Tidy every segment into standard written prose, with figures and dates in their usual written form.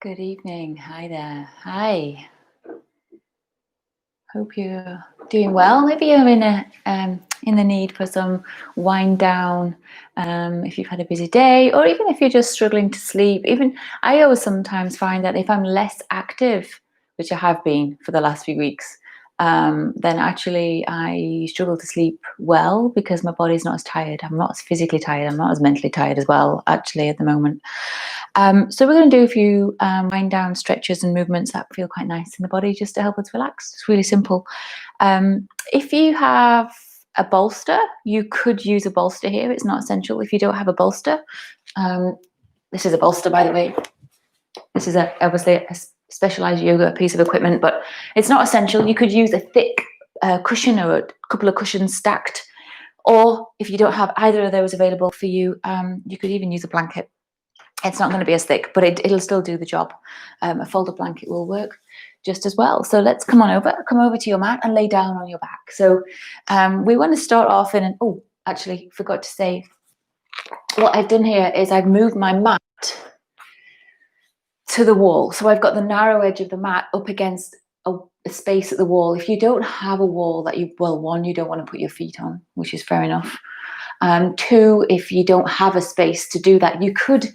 Good evening. Hi there. Hi. Hope you're doing well. Maybe you're in the need for some wind down, if you've had a busy day, or even if you're just struggling to sleep. Even I always sometimes find that if I'm less active, which I have been for the last few weeks, then actually I struggle to sleep well because my body's not as tired. I'm not as physically tired. I'm not as mentally tired as well, actually, at the moment. So we're going to do a few wind down stretches and movements that feel quite nice in the body just to help us relax. It's really simple. If you have a bolster, you could use a bolster here. It's not essential if you don't have a bolster. This is a bolster, by the way. This is obviously a specialized yoga piece of equipment, but it's not essential. You could use a thick cushion or a couple of cushions stacked. Or if you don't have either of those available for you, you could even use a blanket. It's not going to be as thick, but it'll still do the job. A folded blanket will work just as well. So let's come over to your mat and lay down on your back. So we want to start off oh, actually forgot to say, what I've done here is I've moved my mat to the wall. So I've got the narrow edge of the mat up against a space at the wall. If you don't have a wall that one, you don't want to put your feet on, which is fair enough. Two, if you don't have a space to do that, you could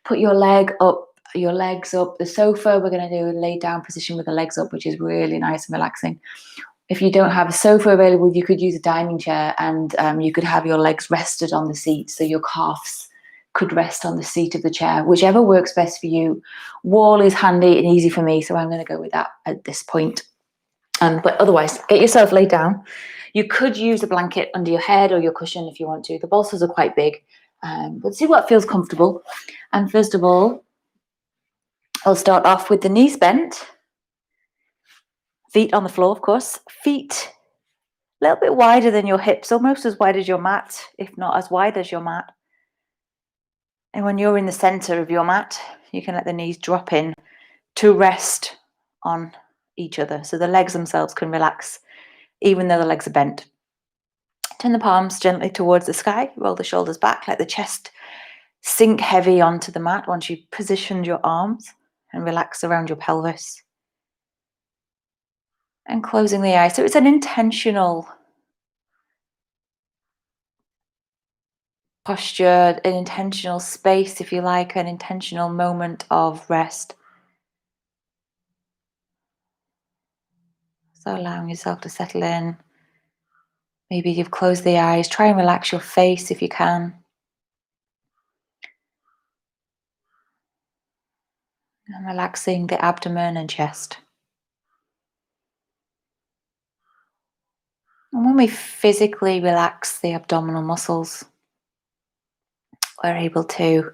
put your legs up. The sofa, we're going to do a lay down position with the legs up, which is really nice and relaxing. If you don't have a sofa available, you could use a dining chair, and you could have your legs rested on the seat, so your calves could rest on the seat of the chair, whichever works best for you. Wall is handy and easy for me, so I'm going to go with that at this point. But otherwise, get yourself laid down. You could use a blanket under your head or your cushion if you want to. The bolsters are quite big, but see what feels comfortable. And first of all, I'll start off with the knees bent, feet on the floor, of course, feet a little bit wider than your hips, almost as wide as your mat, if not as wide as your mat. And when you're in the center of your mat, you can let the knees drop in to rest on each other. So the legs themselves can relax, even though the legs are bent. Turn the palms gently towards the sky, roll the shoulders back, let the chest sink heavy onto the mat once you've positioned your arms, and relax around your pelvis. And closing the eyes. So it's an intentional posture, an intentional space, if you like, an intentional moment of rest. So allowing yourself to settle in. Maybe you've closed the eyes. Try and relax your face if you can. And relaxing the abdomen and chest. And when we physically relax the abdominal muscles, we're able to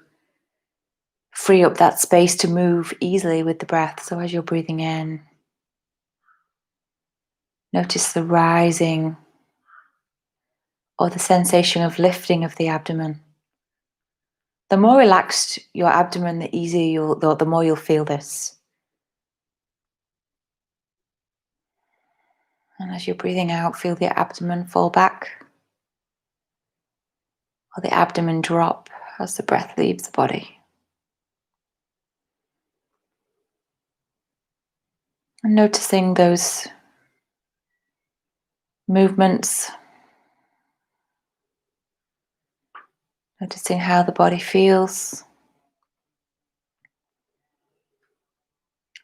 free up that space to move easily with the breath. So as you're breathing in, notice the rising or the sensation of lifting of the abdomen. The more relaxed your abdomen, the more you'll feel this. And as you're breathing out, feel the abdomen fall back or the abdomen drop as the breath leaves the body. And noticing those movements, noticing how the body feels.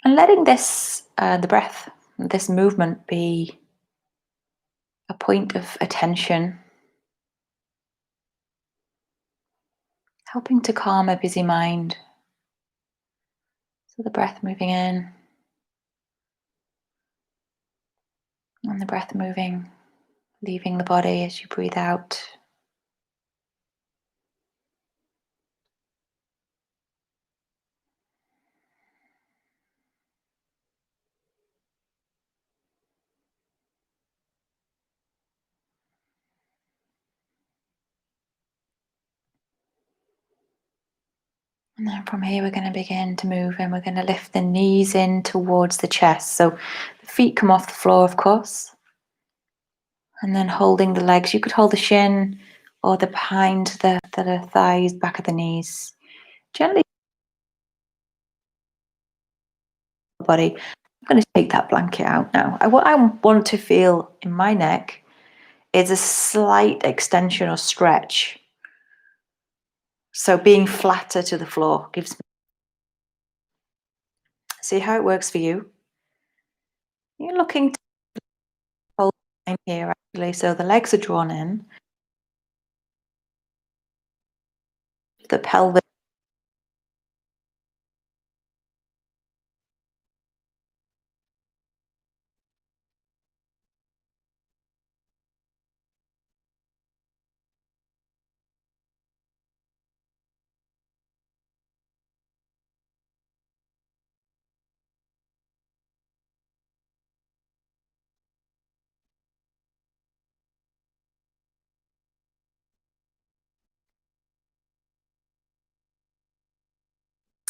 And letting this, the breath, this movement be a point of attention, helping to calm a busy mind. So the breath moving in and the breath moving, leaving the body as you breathe out. And then from here we're going to begin to move, and we're going to lift the knees in towards the chest. So the feet come off the floor, of course. And then holding the legs, you could hold the shin or the behind the thighs, back of the knees. Gently body. I'm going to take that blanket out now. What I want to feel in my neck is a slight extension or stretch. So being flatter to the floor gives me. See how it works for you. You're looking to hold the line here actually, so the legs are drawn in. The pelvis.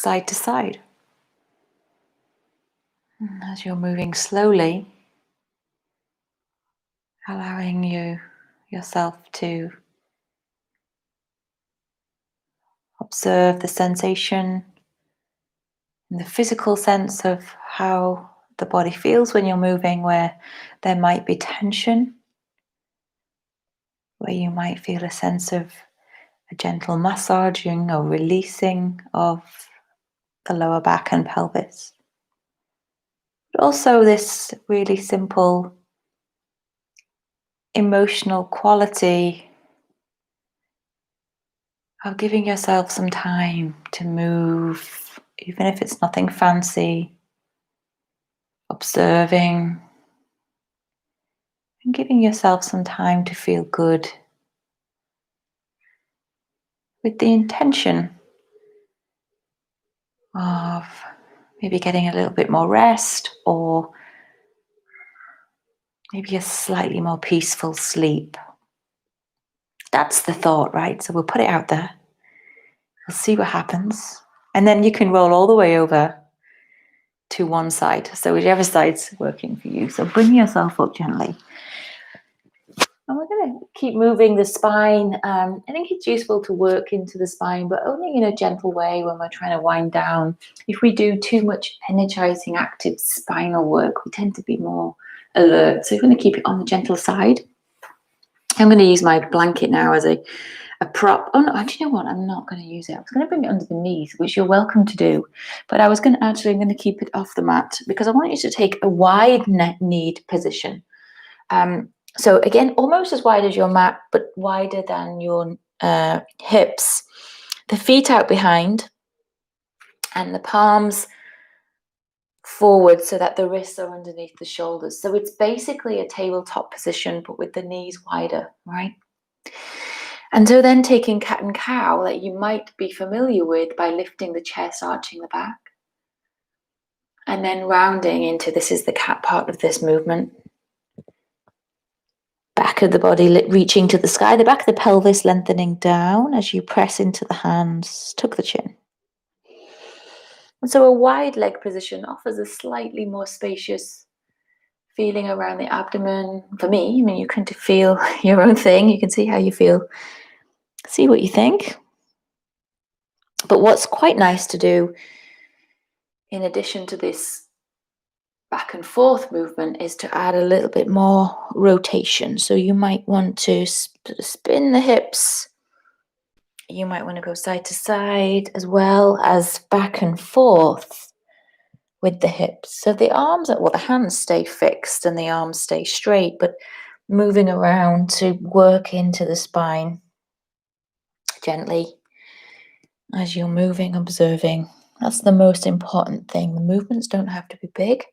Side to side. And as you're moving slowly, allowing yourself to observe the sensation and the physical sense of how the body feels when you're moving, where there might be tension, where you might feel a sense of a gentle massaging or releasing of the lower back and pelvis. But also this really simple emotional quality of giving yourself some time to move, even if it's nothing fancy, observing and giving yourself some time to feel good with the intention of maybe getting a little bit more rest or maybe a slightly more peaceful sleep. That's the thought, right? So we'll put it out there. We'll see what happens. And then you can roll all the way over to one side. So whichever side's working for you. So bring yourself up gently. And we're going to keep moving the spine. I think it's useful to work into the spine, but only in a gentle way when we're trying to wind down. If we do too much energizing, active spinal work, we tend to be more alert. So we're going to keep it on the gentle side. I'm going to use my blanket now as a prop. Oh no, do you know what? I'm not going to use it. I was going to bring it under the knees, which you're welcome to do. But I'm going to keep it off the mat because I want you to take a wide kneed position. So again, almost as wide as your mat, but wider than your hips. The feet out behind and the palms forward so that the wrists are underneath the shoulders. So it's basically a tabletop position, but with the knees wider, right? And so then taking cat and cow that you might be familiar with by lifting the chest, arching the back. And then rounding into, this is the cat part of this movement. Back of the body reaching to the sky, the back of the pelvis lengthening down as you press into the hands, tuck the chin. And so a wide leg position offers a slightly more spacious feeling around the abdomen. For me, I mean, you can feel your own thing. You can see how you feel. See what you think. But what's quite nice to do, in addition to this back and forth movement, is to add a little bit more rotation. So you might want to spin the hips. You might want to go side to side as well as back and forth with the hips. So the arms, the hands stay fixed and the arms stay straight, but moving around to work into the spine gently as you're moving, observing. That's the most important thing. The movements don't have to be big,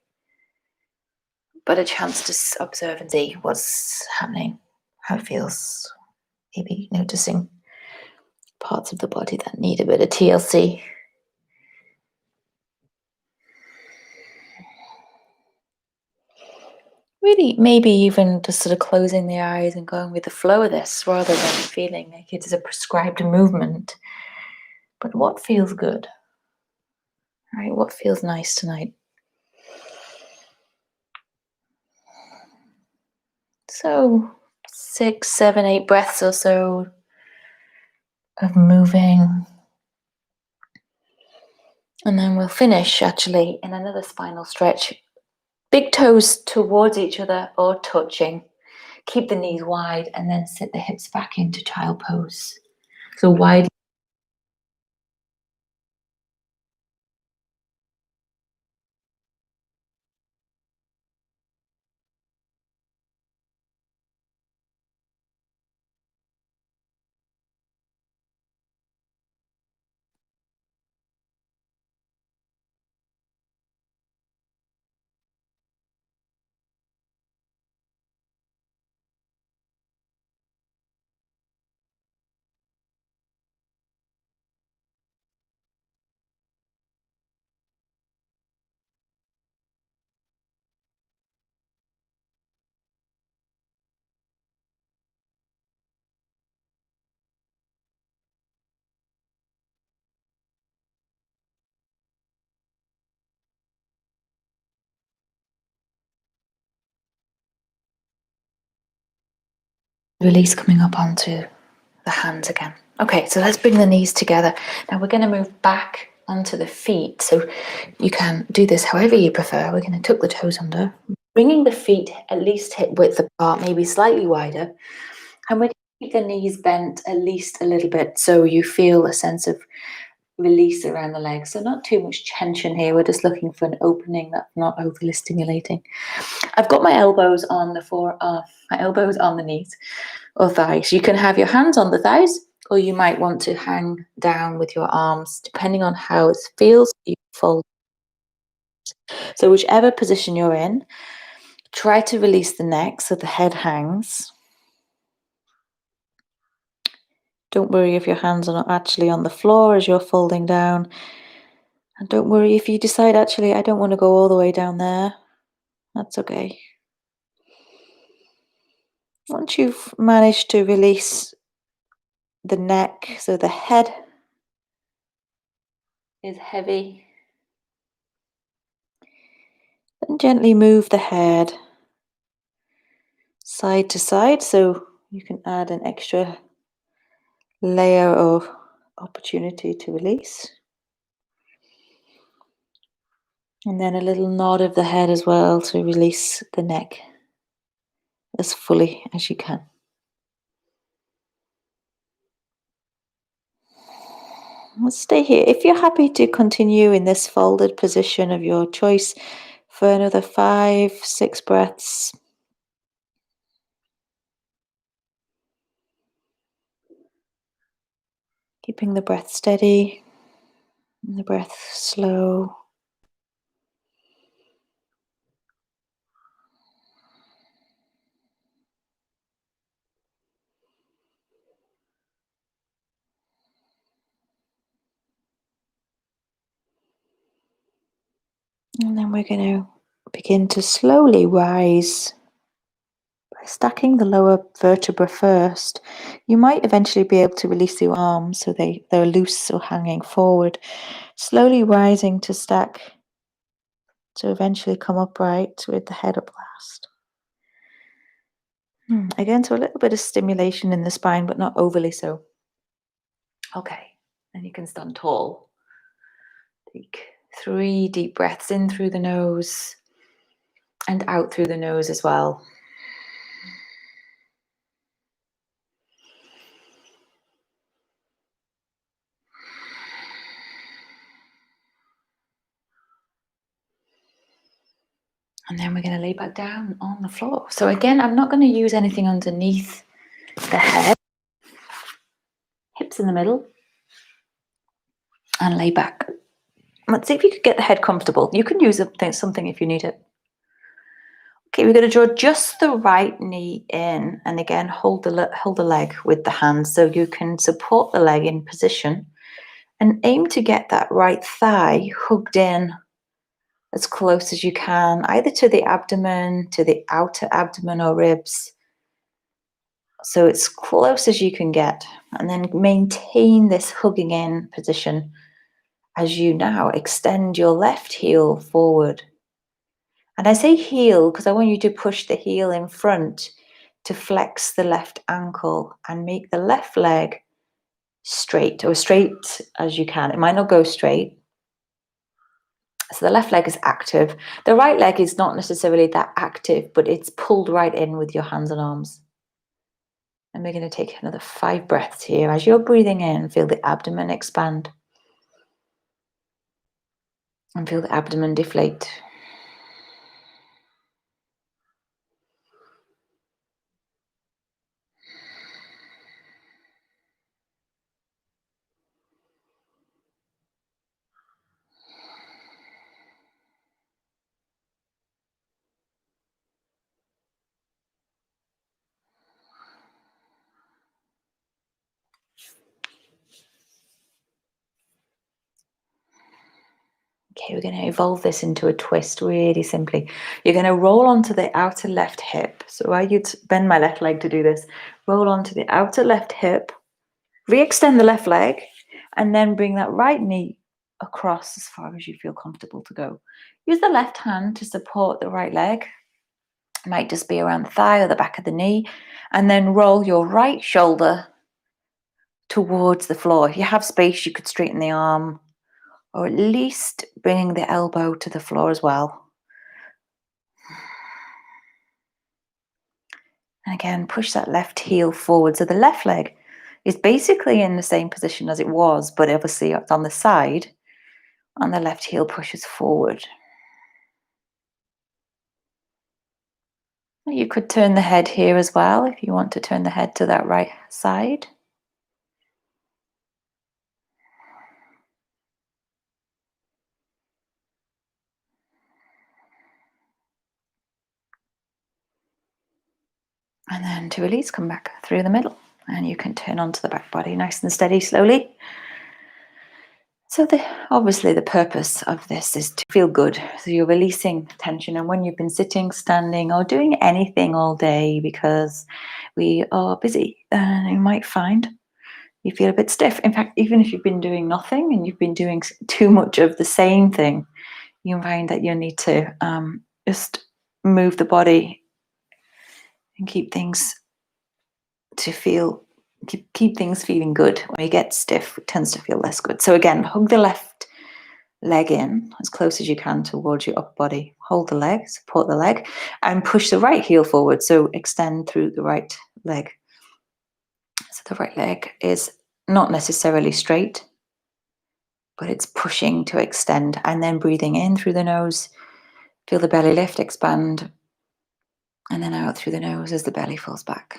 but a chance to observe and see what's happening, how it feels, maybe noticing parts of the body that need a bit of TLC. Really, maybe even just sort of closing the eyes and going with the flow of this rather than feeling like it is a prescribed movement. But what feels good? Right? What feels nice tonight? So 6, 7, 8 breaths or so of moving. And then we'll finish actually in another spinal stretch. Big toes towards each other or touching. Keep the knees wide and then sit the hips back into child pose. So wide. Release coming up onto the hands again. Okay, so let's bring the knees together. Now we're going to move back onto the feet. So you can do this however you prefer. We're going to tuck the toes under, bringing the feet at least hip width apart, maybe slightly wider. And we're going to keep the knees bent at least a little bit so you feel a sense of release around the legs. So not too much tension here. We're just looking for an opening that's not overly stimulating. I've got my elbows on my elbows on the knees or thighs. You can have your hands on the thighs, or you might want to hang down with your arms, depending on how it feels. You fold. So whichever position you're in, try to release the neck so the head hangs. Don't worry if your hands are not actually on the floor as you're folding down. And don't worry if you decide, actually, I don't want to go all the way down there. That's okay. Once you've managed to release the neck, so the head is heavy, then gently move the head side to side so you can add an extra layer of opportunity to release. And then a little nod of the head as well to release the neck as fully as you can. Let's stay here. If you're happy to continue in this folded position of your choice for another 5-6 breaths, keeping the breath steady and the breath slow. And then we're going to begin to slowly rise by stacking the lower vertebra first. You might eventually be able to release your arms so they're loose or hanging forward. Slowly rising to stack to eventually come upright with the head up last. Again, so a little bit of stimulation in the spine, but not overly so. Okay, and you can stand tall. Take 3 deep breaths in through the nose and out through the nose as well. And then we're going to lay back down on the floor. So again, I'm not going to use anything underneath the head. Hips in the middle. And lay back. Let's see if you could get the head comfortable. You can use something if you need it. Okay, we're going to draw just the right knee in. And again, hold the leg with the hand so you can support the leg in position. And aim to get that right thigh hugged in as close as you can, either to the abdomen, to the outer abdomen or ribs. So it's close as you can get. And then maintain this hugging in position as you now extend your left heel forward. And I say heel because I want you to push the heel in front to flex the left ankle and make the left leg straight, or straight as you can. It might not go straight. So the left leg is active. The right leg is not necessarily that active, but it's pulled right in with your hands and arms. And we're going to take another 5 breaths here. As you're breathing in, feel the abdomen expand. And feel the abdomen deflate. Okay, we're going to evolve this into a twist really simply. You're going to roll onto the outer left hip. So I would bend my left leg to do this. Roll onto the outer left hip, re-extend the left leg, and then bring that right knee across as far as you feel comfortable to go. Use the left hand to support the right leg. It might just be around the thigh or the back of the knee. And then roll your right shoulder towards the floor. If you have space, you could straighten the arm, or at least bringing the elbow to the floor as well. And again, push that left heel forward. So the left leg is basically in the same position as it was, but obviously it's on the side, and the left heel pushes forward. You could turn the head here as well if you want to turn the head to that right side. And then to release, come back through the middle, and you can turn onto the back body nice and steady slowly. So obviously the purpose of this is to feel good. So you're releasing tension. And when you've been sitting, standing, or doing anything all day, because we are busy, you might find you feel a bit stiff. In fact, even if you've been doing nothing and you've been doing too much of the same thing, you find that you need to just move the body and keep things feeling good. When you get stiff, it tends to feel less good. So again, hug the left leg in as close as you can towards your upper body. Hold the leg, support the leg, and push the right heel forward. So extend through the right leg. So the right leg is not necessarily straight, but it's pushing to extend, and then breathing in through the nose. Feel the belly lift, expand, and then out through the nose as the belly falls back.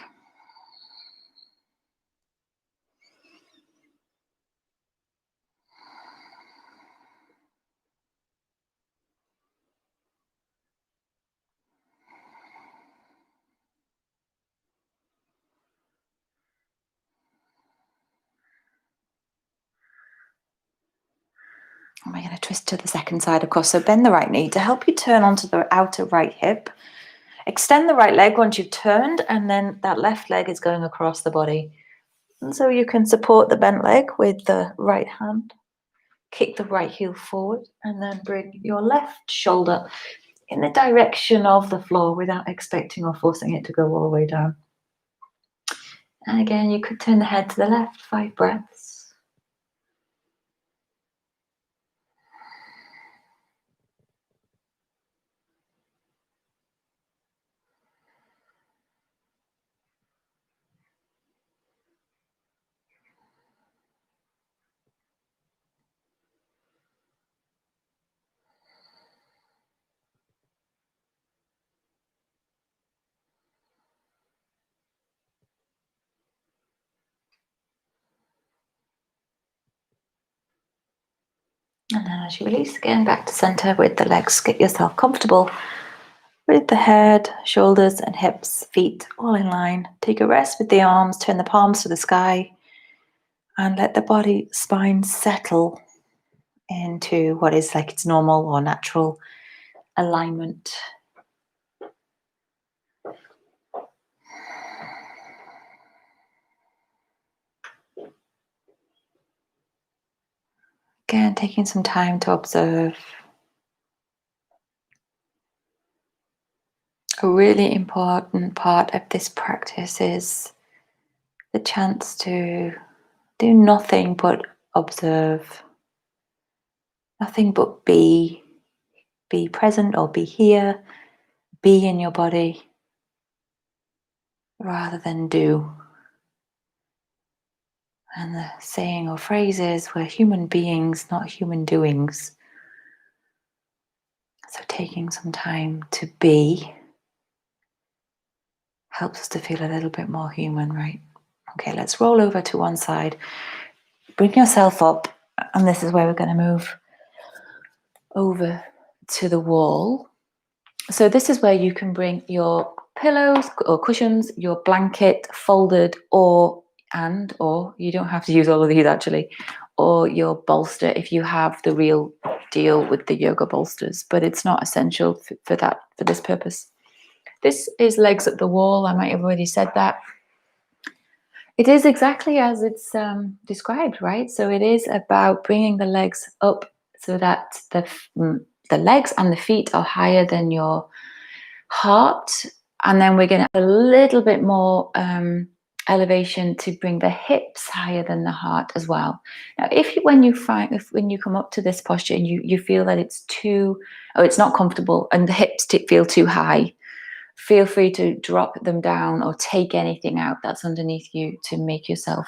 And we're going to twist to the second side, of course. So bend the right knee to help you turn onto the outer right hip. Extend the right leg once you've turned, and then that left leg is going across the body. And so you can support the bent leg with the right hand. Kick the right heel forward, and then bring your left shoulder in the direction of the floor without expecting or forcing it to go all the way down. And again, you could turn the head to the left, 5 breaths. And then as you release again, back to center with the legs. Get yourself comfortable with the head, shoulders, and hips, feet all in line. Take a rest with the arms, turn the palms to the sky, and let the body spine settle into what is like its normal or natural alignment. Again, taking some time to observe. A really important part of this practice is the chance to do nothing but observe, nothing but be, Be present or be here. Be in your body rather than do. And the saying or phrase is, we're human beings, not human doings. So taking some time to be helps us to feel a little bit more human, right? Okay, let's roll over to one side. Bring yourself up, and this is where we're going to move over to the wall. So this is where you can bring your pillows or cushions, your blanket folded, or you don't have to use all of these actually, or your bolster if you have the real deal with the yoga bolsters, but it's not essential for this purpose. This is legs at the wall. I might have already said that. It is exactly as it's described, right? So it is about bringing the legs up so that the legs and the feet are higher than your heart. And then we're going to add a little bit more elevation to bring the hips higher than the heart as well. Now, when you come up to this posture and you feel that it's not comfortable and the hips feel too high, feel free to drop them down or take anything out that's underneath you to make yourself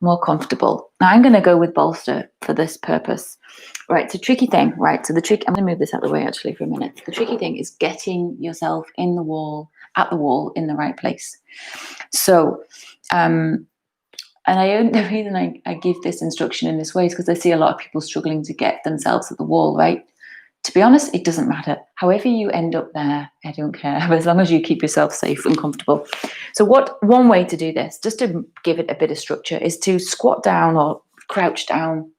more comfortable. Now I'm going to go with bolster for this purpose. Right, it's a tricky thing, right? So I'm going to move this out of the way actually for a minute. The tricky thing is getting yourself at the wall in the right place. So, and the reason I give this instruction in this way is because I see a lot of people struggling to get themselves at the wall, right? To be honest, it doesn't matter. However you end up there, I don't care, as long as you keep yourself safe and comfortable. So one way to do this, just to give it a bit of structure, is to squat down or crouch down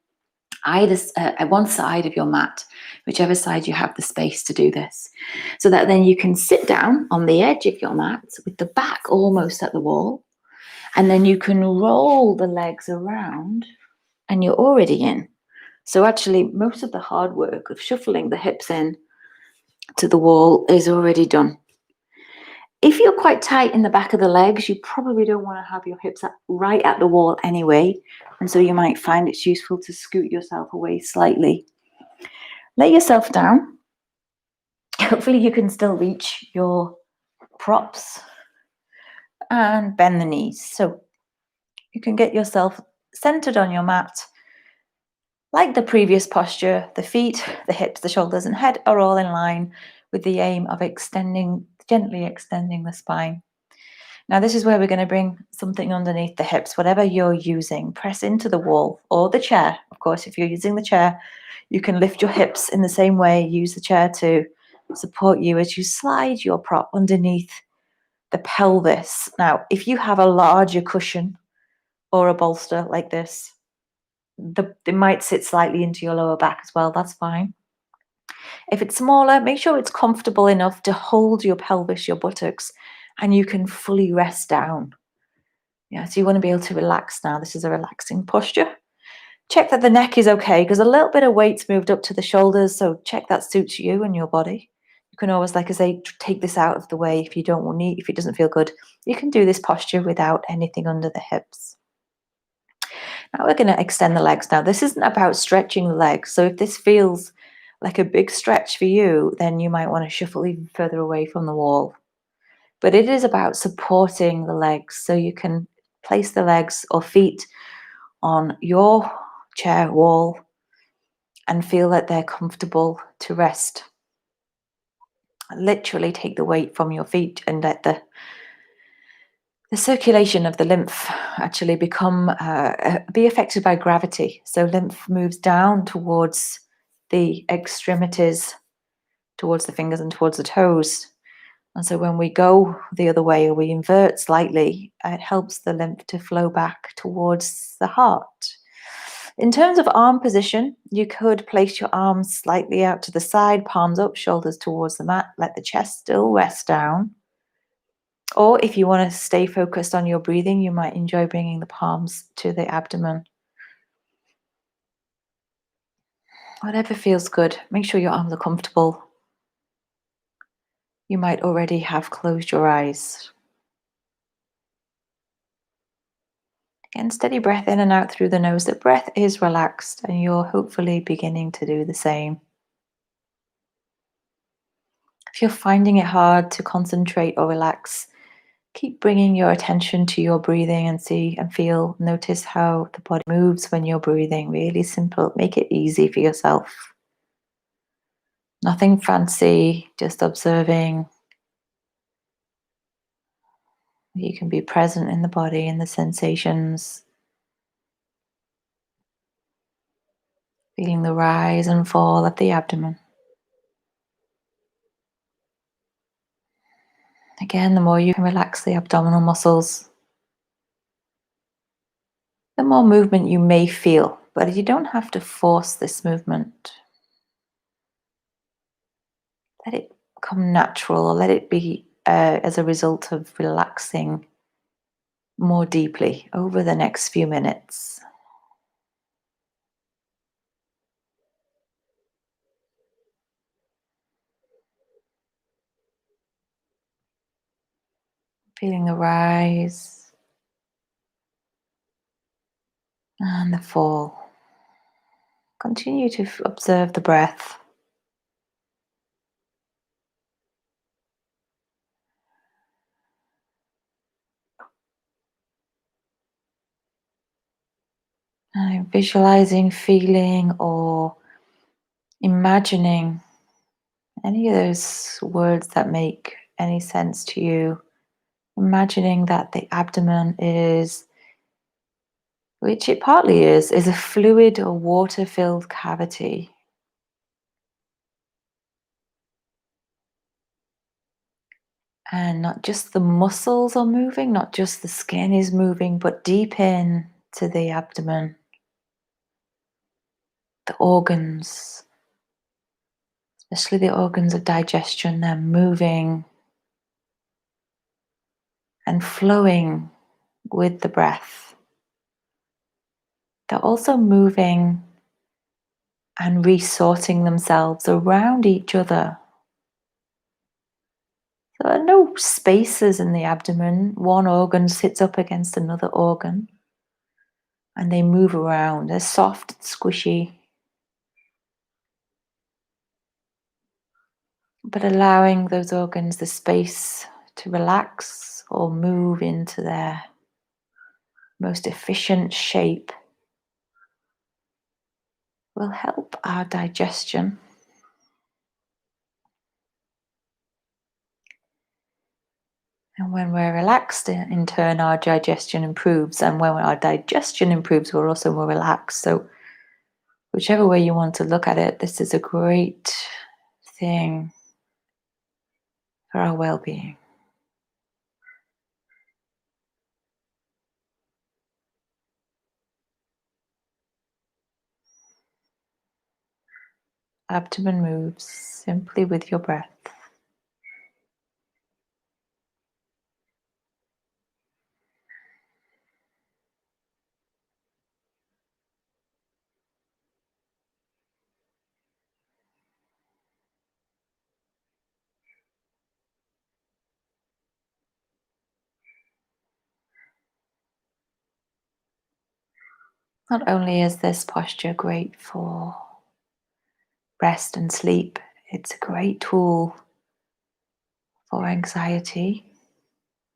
at one side of your mat, whichever side you have the space to do this, so that then you can sit down on the edge of your mat with the back almost at the wall, and then you can roll the legs around and you're already in. So actually, most of the hard work of shuffling the hips in to the wall is already done. If you're quite tight in the back of the legs, you probably don't want to have your hips right at the wall anyway. And so you might find it's useful to scoot yourself away slightly. Lay yourself down. Hopefully you can still reach your props and bend the knees. So you can get yourself centered on your mat. Like the previous posture, the feet, the hips, the shoulders and head are all in line with the aim of gently extending the spine. Now this is where we're going to bring something underneath the hips, whatever you're using. Press into the wall or the chair. Of course, if you're using the chair, you can lift your hips in the same way. Use the chair to support you as you slide your prop underneath the pelvis. Now, if you have a larger cushion or a bolster like this, they might sit slightly into your lower back as well. That's fine. If it's smaller, make sure it's comfortable enough to hold your pelvis, your buttocks, and you can fully rest down. Yeah, so you want to be able to relax now. This is a relaxing posture. Check that the neck is okay, because a little bit of weight's moved up to the shoulders, so check that suits you and your body. You can always, like I say, take this out of the way if it doesn't feel good. You can do this posture without anything under the hips. Now we're going to extend the legs. Now this isn't about stretching the legs, so if this feels like a big stretch for you, then you might want to shuffle even further away from the wall. But it is about supporting the legs, so you can place the legs or feet on your chair wall and feel that they're comfortable to rest. Literally take the weight from your feet and let the circulation of the lymph actually be affected by gravity. So lymph moves down towards the extremities, towards the fingers and towards the toes. And so when we go the other way or we invert slightly, it helps the lymph to flow back towards the heart. In terms of arm position, you could place your arms slightly out to the side, palms up, shoulders towards the mat. Let the chest still rest down. Or if you want to stay focused on your breathing, you might enjoy bringing the palms to the abdomen. Whatever feels good. Make sure your arms are comfortable. You might already have closed your eyes. Again, steady breath in and out through the nose. The breath is relaxed and you're hopefully beginning to do the same. If you're finding it hard to concentrate or relax, keep bringing your attention to your breathing and notice how the body moves when you're breathing. Really simple. Make it easy for yourself. Nothing fancy, just observing. You can be present in the body and the sensations, feeling the rise and fall of the abdomen. Again, the more you can relax the abdominal muscles, the more movement you may feel, but you don't have to force this movement. Let it come natural, or let it be as a result of relaxing more deeply over the next few minutes. Feeling the rise and the fall. Continue to observe the breath. Visualizing, feeling, or imagining any of those words that make any sense to you. Imagining that the abdomen is, which it partly is a fluid or water-filled cavity. And not just the muscles are moving, not just the skin is moving, but deep in to the abdomen, the organs, especially the organs of digestion, they're moving and flowing with the breath. They're also moving and resorting themselves around each other. There are no spaces in the abdomen. One organ sits up against another organ and they move around. They're soft, squishy, but allowing those organs the space to relax or move into their most efficient shape will help our digestion. And when we're relaxed, in turn, our digestion improves. And when our digestion improves, we're also more relaxed. So whichever way you want to look at it, this is a great thing for our well-being. Abdomen moves simply with your breath. Not only is this posture great for rest and sleep, it's a great tool for anxiety.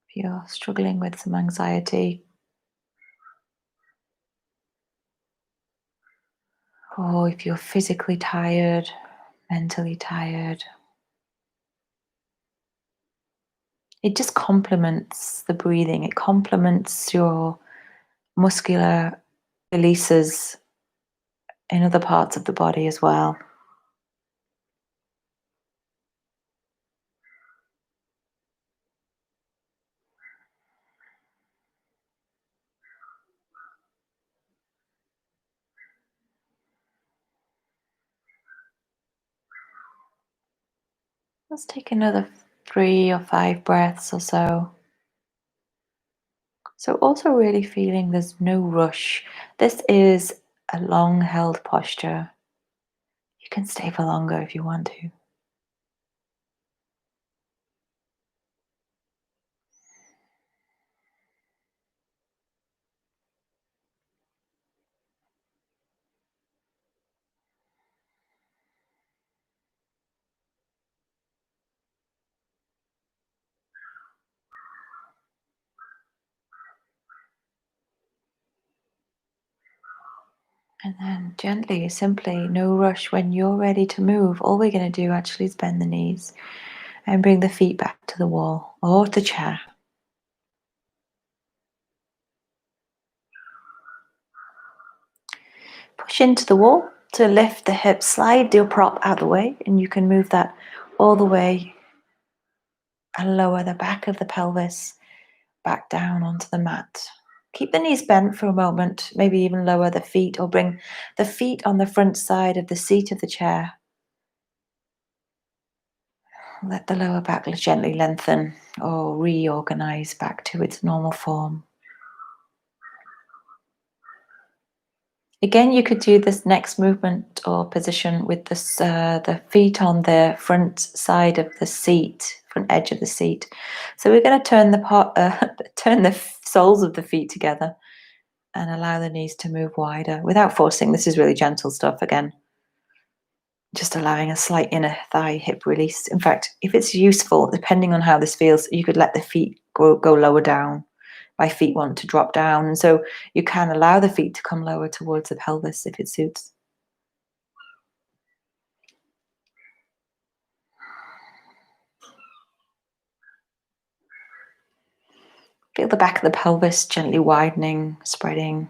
If you're struggling with some anxiety, or if you're physically tired, mentally tired, it just complements the breathing. It complements your muscular releases in other parts of the body as well. Let's take another 3 or 5 breaths or so. So also really feeling there's no rush. This is a long held posture. You can stay for longer if you want to. And then gently, simply, no rush. When you're ready to move, all we're going to do actually is bend the knees and bring the feet back to the wall or the chair. Push into the wall to lift the hips, slide your prop out of the way, and you can move that all the way and lower the back of the pelvis back down onto the mat. Keep the knees bent for a moment, maybe even lower the feet or bring the feet on the front side of the seat of the chair. Let the lower back gently lengthen or reorganize back to its normal form. Again, you could do this next movement or position with this, the feet on the front side of the seat, front edge of the seat. So we're going to turn the soles of the feet together and allow the knees to move wider without forcing. This is really gentle stuff again. Just allowing a slight inner thigh hip release. In fact, if it's useful, depending on how this feels, you could let the feet go lower down. My feet want to drop down. And so you can allow the feet to come lower towards the pelvis if it suits. Feel the back of the pelvis gently widening, spreading,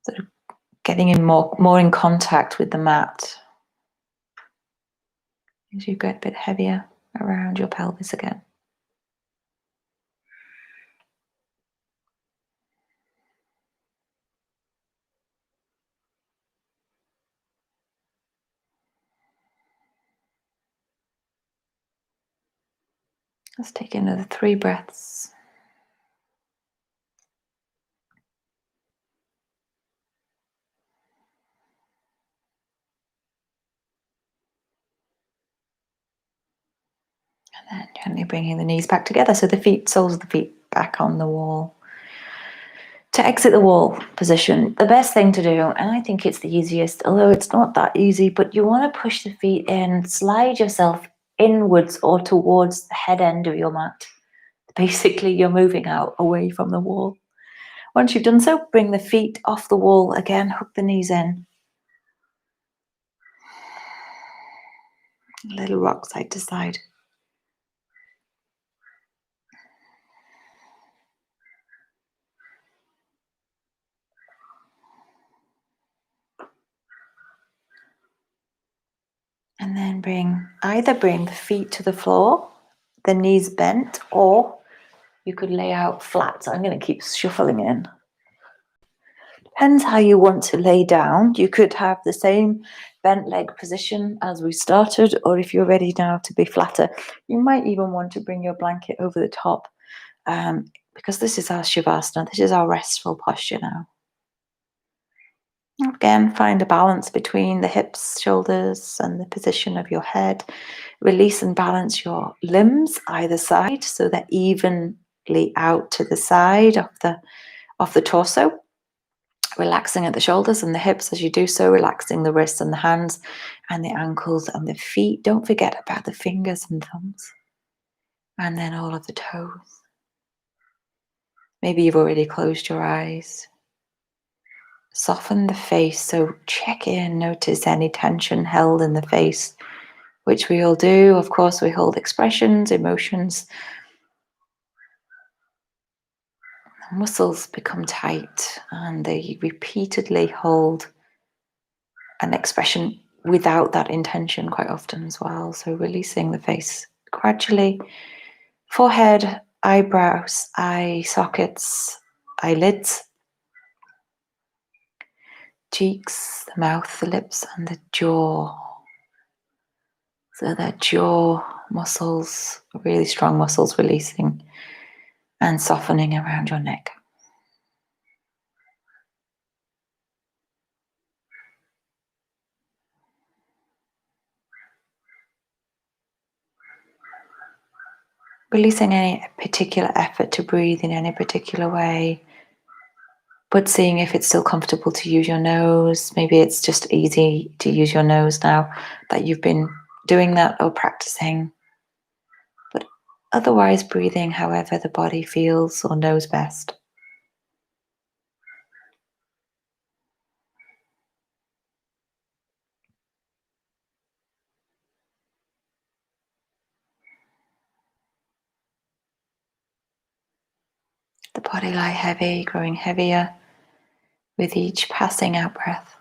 sort of getting in more in contact with the mat as you get a bit heavier around your pelvis again. Let's take another 3 breaths. And then gently bringing the knees back together. So the soles of the feet back on the wall. To exit the wall position, the best thing to do, and I think it's the easiest, although it's not that easy, but you want to push the feet in, slide yourself inwards or towards the head end of your mat. Basically, you're moving out away from the wall. Once you've done so, bring the feet off the wall again, hook the knees in. A little rock side to side. And then either bring the feet to the floor, the knees bent, or you could lay out flat. So I'm going to keep shuffling in. Depends how you want to lay down. You could have the same bent leg position as we started, or if you're ready now to be flatter, you might even want to bring your blanket over the top, because this is our Shavasana. This is our restful posture now. Again, find a balance between the hips, shoulders, and the position of your head. Release and balance your limbs either side so they're evenly out to the side of the torso. Relaxing at the shoulders and the hips as you do so, relaxing the wrists and the hands and the ankles and the feet. Don't forget about the fingers and thumbs. And then all of the toes. Maybe you've already closed your eyes. Soften the face, so check in, notice any tension held in the face, which we all do. Of course, we hold expressions, emotions. The muscles become tight and they repeatedly hold an expression without that intention quite often as well. So releasing the face gradually. Forehead, eyebrows, eye sockets, eyelids, cheeks, the mouth, the lips, and the jaw. So that jaw muscles, really strong muscles, releasing and softening around your neck. Releasing any particular effort to breathe in any particular way, but seeing if it's still comfortable to use your nose. Maybe it's just easy to use your nose now that you've been doing that or practicing. But otherwise breathing however the body feels or knows best. Body lie heavy, growing heavier with each passing out breath.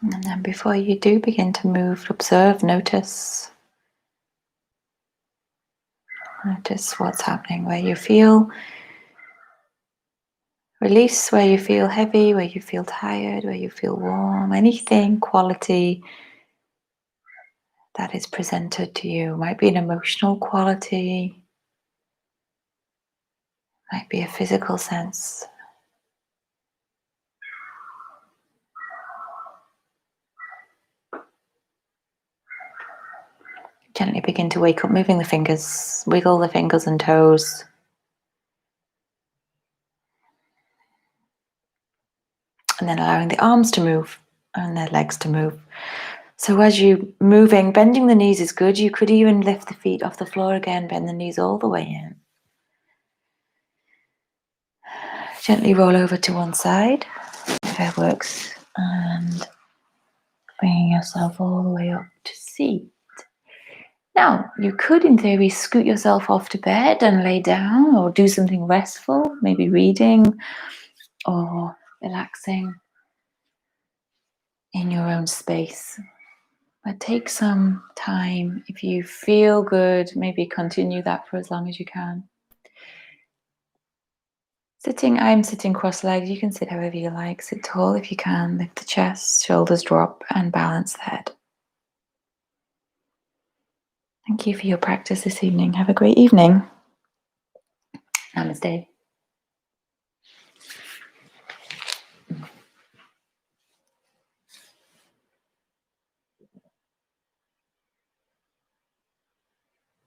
And then before you do begin to move, observe, notice. Notice what's happening, where you feel release, where you feel heavy, where you feel tired, where you feel warm, anything, quality that is presented to you. Might be an emotional quality, might be a physical sense. Gently begin to wake up, moving the fingers, wiggle the fingers and toes. And then allowing the arms to move and the legs to move. So as you're moving, bending the knees is good. You could even lift the feet off the floor again, bend the knees all the way in. Gently roll over to one side, if it works, and bringing yourself all the way up to seat. Now, you could, in theory, scoot yourself off to bed and lay down or do something restful, maybe reading or relaxing in your own space. But take some time. If you feel good, maybe continue that for as long as you can. Sitting, I'm sitting cross-legged. You can sit however you like. Sit tall if you can. Lift the chest, shoulders drop, and balance the head. Thank you for your practice this evening. Have a great evening. Namaste.